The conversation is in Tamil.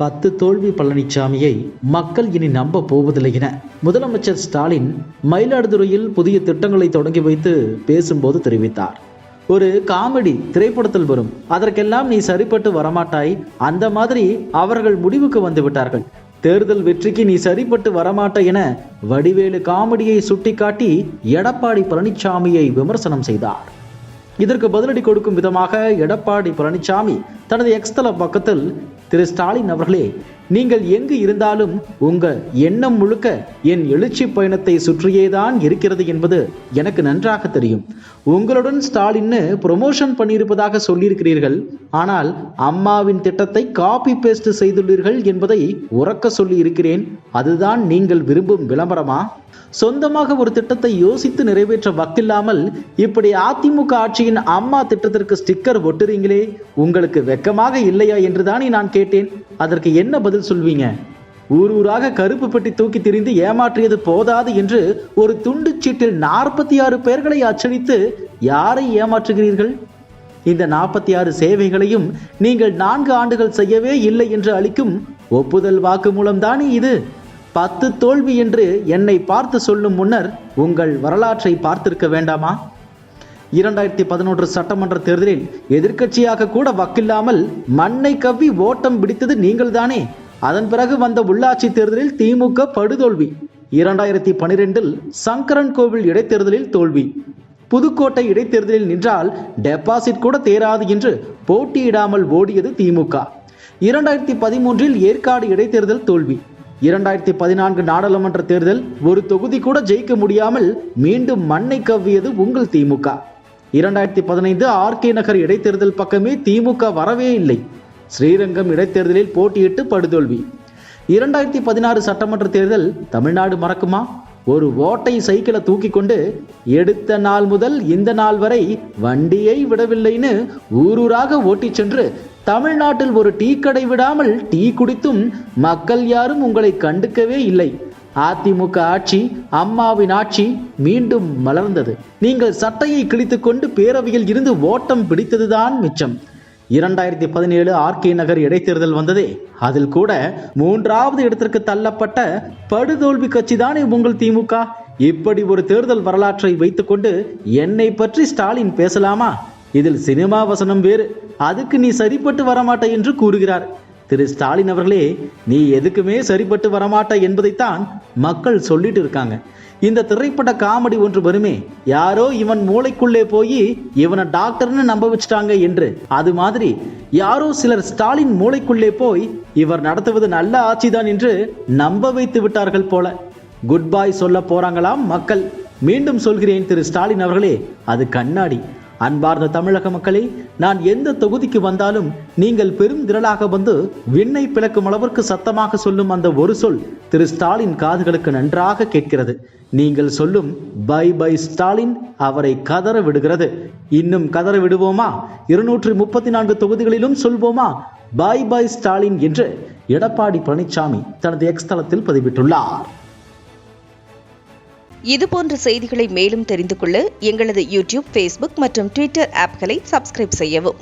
10 தோல்வி பழனிசாமியை மக்கள் இனி நம்ப போவதில்லை என முதலமைச்சர் ஸ்டாலின் மயிலாடுதுறையில் புதிய திட்டங்களை தொடங்கி வைத்து பேசும்போது தெரிவித்தார். ஒரு காமெடி திரைப்படத்தில் வரும், அதற்கெல்லாம் நீ சரிப்பட்டு வரமாட்டாய், அந்த மாதிரி அவர்கள் முடிவுக்கு வந்து விட்டார்கள். தேர்தல் வெற்றிக்கு நீ சரிப்பட்டு வரமாட்டாய் என வடிவேலு காமெடியை சுட்டிக்காட்டி எடப்பாடி பழனிசாமியை விமர்சனம் செய்தார். இதற்கு பதிலடி கொடுக்கும் விதமாக எடப்பாடி பழனிசாமி தனது எக்ஸ்தல பக்கத்தில், திரு ஸ்டாலின் அவர்களே, நீங்கள் எங்கு இருந்தாலும் உங்க எண்ணம் முழுக்க என் எழுச்சி பயணத்தை சுற்றியேதான் இருக்கிறது என்பது எனக்கு நன்றாக தெரியும். உங்களுடன் ஸ்டாலின் ப்ரொமோஷன் பண்ணியிருப்பதாக சொல்லியிருக்கிறீர்கள், ஆனால் அம்மாவின் திட்டத்தை காப்பி பேஸ்ட் செய்துள்ளீர்கள் என்பதை உறக்க சொல்லி இருக்கிறேன். அதுதான் நீங்கள் விரும்பும் விளம்பரமா? சொந்தமாக ஒரு திட்டத்தை யோசித்து நிறைவேற்ற வக்கில்லாமல் இப்படி அதிமுக ஆட்சியின் அம்மா திட்டத்திற்கு ஸ்டிக்கர் ஒட்டுறீங்களே, உங்களுக்கு வெக்கமாக இல்லையா என்றுதானே நான் கேட்டேன். அதற்கு என்ன பதில் சொல்வீங்க? ஊர் ஊராக கருப்பு பெட்டி தூக்கி திரிந்து ஏமாற்றியது போதாது என்று ஒரு துண்டு சீட்டில் 46 பெயர்களை அச்சடித்து யாரை ஏமாற்றுகிறீர்கள்? இந்த 46 சேவைகளையும் நீங்கள் 4 ஆண்டுகள் செய்யவே இல்லை என்று அளிக்கும் ஒப்புதல் வாக்கு மூலம்தானே இது. 10 தோல்வி என்று என்னை பார்த்து சொல்லும் முன்னர் உங்கள் வரலாற்றை பார்த்திருக்க வேண்டாமா? 2011 சட்டமன்ற தேர்தலில் எதிர்க்கட்சியாக கூட வக்கில்லாமல் மண்ணை கவ்வி ஓட்டம் பிடித்தது நீங்கள் தானே. அதன் பிறகு வந்த உள்ளாட்சி தேர்தலில் திமுக படுதோல்வி. 2012 சங்கரன் கோவில் இடைத்தேர்தலில் தோல்வி. புதுக்கோட்டை இடைத்தேர்தலில் நின்றால் டெபாசிட் கூட தேராது என்று போட்டியிடாமல் ஓடியது திமுக. 2013 ஏற்காடு இடைத்தேர்தல் தோல்வி. 2014 நாடாளுமன்ற தேர்தல் ஒரு தொகுதி கூட ஜெயிக்க முடியாமல் மீண்டும் மண்ணை கவ்வியது உங்கள் திமுக. 2015 ஆர்கே நகர் இடைத்தேர்தல் பக்கமே திமுக வரவே இல்லை. ஸ்ரீரங்கம் இடைத்தேர்தலில் போட்டியிட்டு படுதோல்வி. 2016 சட்டமன்ற தேர்தல் தமிழ்நாடு மறக்குமா? ஒரு ஓட்டை சைக்கிளை தூக்கி கொண்டு எடுத்த நாள் முதல் இந்த நாள் வரை வண்டியை விடவில்லைன்னு ஊரூராக ஓட்டி சென்று தமிழ்நாட்டில் ஒரு டீ கடை விடாமல் டீ குடித்தும் மக்கள் யாரும் உங்களை கண்டுக்கவே இல்லை. அதிமுக ஆட்சி, அம்மாவின் ஆட்சி மீண்டும் மலர்ந்தது. நீங்கள் சட்டையை கிழித்துக் கொண்டு பேரவையில் இருந்து ஓட்டம் பிடித்ததுதான் மிச்சம். 2017 ஆர்கே நகர் இடைத்தேர்தல் வந்ததே, அதில் கூட 3வது இடத்திற்கு தள்ளப்பட்ட படுதோல்வி கட்சி தானே உங்கள் திமுக. இப்படி ஒரு தேர்தல் வரலாற்றை வைத்துக்கொண்டு என்னை பற்றி ஸ்டாலின் பேசலாமா? இதில் சினிமா வசனம் வேறு. அதுக்கு நீ சரிப்பட்டு வரமாட்ட என்று கூறுகிறார். திரு ஸ்டாலின் அவர்களே, நீ எதுக்குமே சரிப்பட்டு வரமாட்ட என்பதைத்தான் மக்கள் சொல்லிட்டு இருக்காங்க. இந்த திரைப்பட காமெடி ஒன்று வருமே, யாரோ இவன் மூளைக்குள்ளே போய் இவனை டாக்டர்னு நம்ப வச்சுட்டாங்க என்று. அது மாதிரி யாரோ சிலர் ஸ்டாலின் மூளைக்குள்ளே போய் இவர் நடத்துவது நல்ல ஆட்சிதான் என்று நம்ப வைத்து விட்டார்கள் போல. குட் பாய் சொல்ல போறாங்களாம் மக்கள். மீண்டும் சொல்கிறேன் திரு ஸ்டாலின் அவர்களே, அது கண்ணாடி. அன்பார்ந்த தமிழக மக்களே, நான் எந்த தொகுதிக்கு வந்தாலும் நீங்கள் பெரும் திரளாக வந்து விண்ணை பிளக்கும் அளவிற்கு சத்தமாக சொல்லும் அந்த ஒரு சொல் திரு ஸ்டாலின் காதுகளுக்கு நன்றாக கேட்கிறது. நீங்கள் சொல்லும் பை பை ஸ்டாலின் அவரை கதற விடுகிறது. இன்னும் கதற விடுவோமா? 234 தொகுதிகளிலும் சொல்வோமா பை பை ஸ்டாலின் என்று எடப்பாடி பழனிசாமி தனது எக்ஸ் தளத்தில் பதிவிட்டுள்ளார். இதுபோன்ற செய்திகளை மேலும் தெரிந்து கொள்ள எங்களது யூடியூப், ஃபேஸ்புக் மற்றும் ட்விட்டர் ஆப்களை சப்ஸ்கிரைப் செய்யவும்.